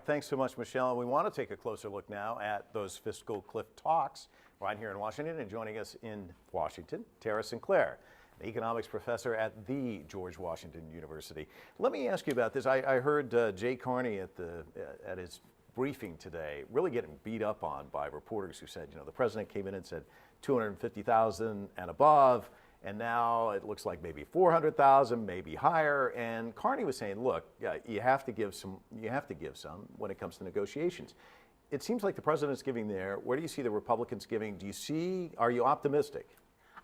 Thanks so much, Michelle. We want to take a closer look now at those fiscal cliff talks right here in Washington. And joining us in Washington, Tara Sinclair, an economics professor at the George Washington University. Let me ask you about this. I heard Jay Carney at his briefing today really getting beat up on by reporters who said, the president came in and said 250,000 and above, and now it looks like maybe 400,000, maybe higher. And Carney was saying, look, you have to give some when it comes to negotiations. It seems like the president's giving there. Where do you see the Republicans giving? Are you optimistic?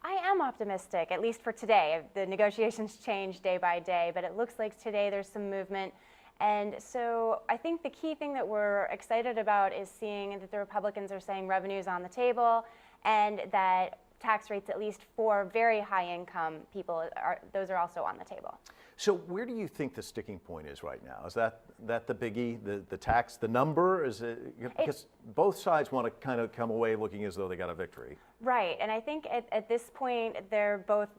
I am optimistic, at least for today. The negotiations change day by day, but it looks like today there's some movement. And so I think the key thing that we're excited about is seeing that the Republicans are saying revenue's on the table and that tax rates, at least for very high income people, those are also on the table. So where do you think the sticking point is right now? Is that the biggie, the tax, the number? Is it, because both sides want to kind of come away looking as though they got a victory. Right, and I think at this point they're both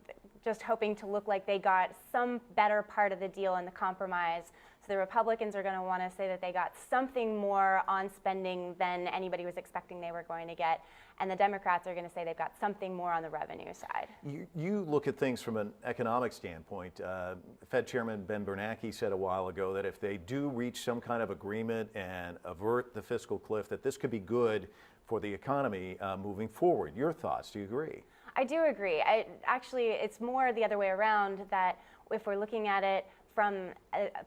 just hoping to look like they got some better part of the deal in the compromise. So the Republicans are going to want to say that they got something more on spending than anybody was expecting they were going to get. And the Democrats are going to say they've got something more on the revenue side. You look at things from an economic standpoint. Fed Chairman Ben Bernanke said a while ago that if they do reach some kind of agreement and avert the fiscal cliff, that this could be good for the economy moving forward. Your thoughts? Do you agree? I do agree. Actually, it's more the other way around, that if we're looking at it from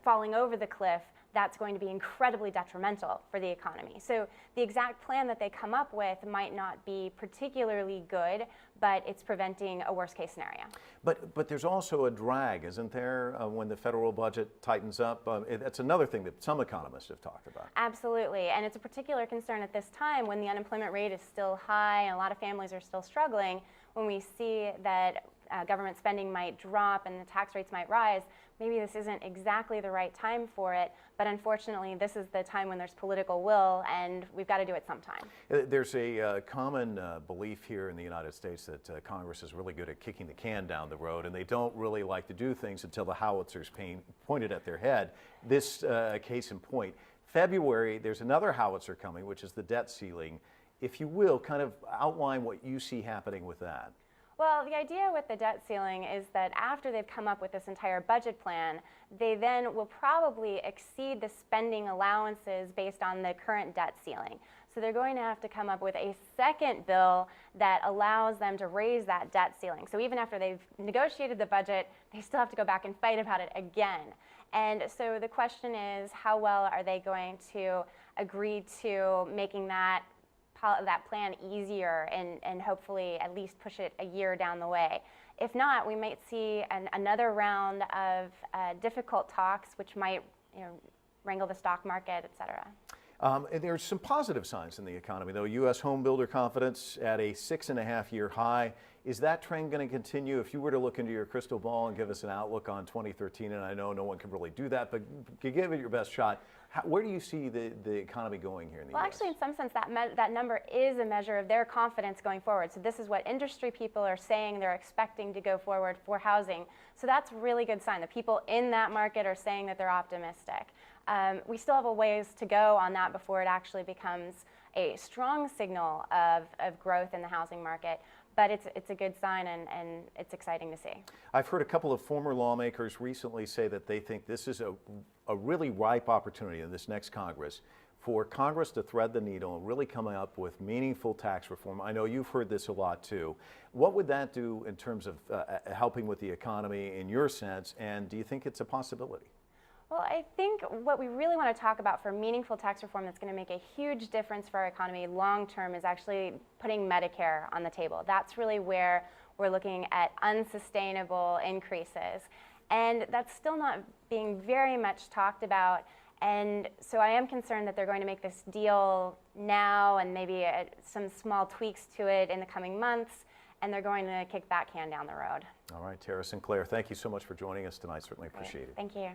falling over the cliff, that's going to be incredibly detrimental for the economy. So the exact plan that they come up with might not be particularly good, but it's preventing a worst case scenario. But there's also a drag, isn't there, when the federal budget tightens up? That's another thing that some economists have talked about. Absolutely, and it's a particular concern at this time when the unemployment rate is still high and a lot of families are still struggling. When we see that government spending might drop and the tax rates might rise, maybe this isn't exactly the right time for it, but unfortunately this is the time when there's political will and we've got to do it sometime. There's a common belief here in the United States that Congress is really good at kicking the can down the road, and they don't really like to do things until the howitzer's pointed at their head. This case in point, February, there's another howitzer coming, which is the debt ceiling. If you will, kind of outline what you see happening with that. Well, the idea with the debt ceiling is that after they've come up with this entire budget plan, they then will probably exceed the spending allowances based on the current debt ceiling. So they're going to have to come up with a second bill that allows them to raise that debt ceiling. So even after they've negotiated the budget, they still have to go back and fight about it again. And so the question is, how well are they going to agree to making that plan easier and hopefully at least push it a year down the way. If not, we might see another round of difficult talks, which might wrangle the stock market, et cetera. And there's some positive signs in the economy, though. U.S. home builder confidence at a 6.5-year high. Is that trend going to continue? If you were to look into your crystal ball and give us an outlook on 2013, and I know no one can really do that, but give it your best shot, where do you see the economy going here in the U.S.? Well, actually, in some sense, that number is a measure of their confidence going forward. So this is what industry people are saying they're expecting to go forward for housing. So that's a really good sign. The people in that market are saying that they're optimistic. We still have a ways to go on that before it actually becomes a strong signal of growth in the housing market. But it's a good sign, and it's exciting to see. I've heard a couple of former lawmakers recently say that they think this is a really ripe opportunity in this next Congress for Congress to thread the needle and really come up with meaningful tax reform. I know you've heard this a lot too. What would that do in terms of helping with the economy in your sense, and do you think it's a possibility? Well, I think what we really want to talk about for meaningful tax reform that's going to make a huge difference for our economy long term is actually putting Medicare on the table. That's really where we're looking at unsustainable increases. And that's still not being very much talked about. And so I am concerned that they're going to make this deal now and maybe some small tweaks to it in the coming months, and they're going to kick that can down the road. All right, Tara Sinclair, thank you so much for joining us tonight. Certainly appreciate it. Thank you.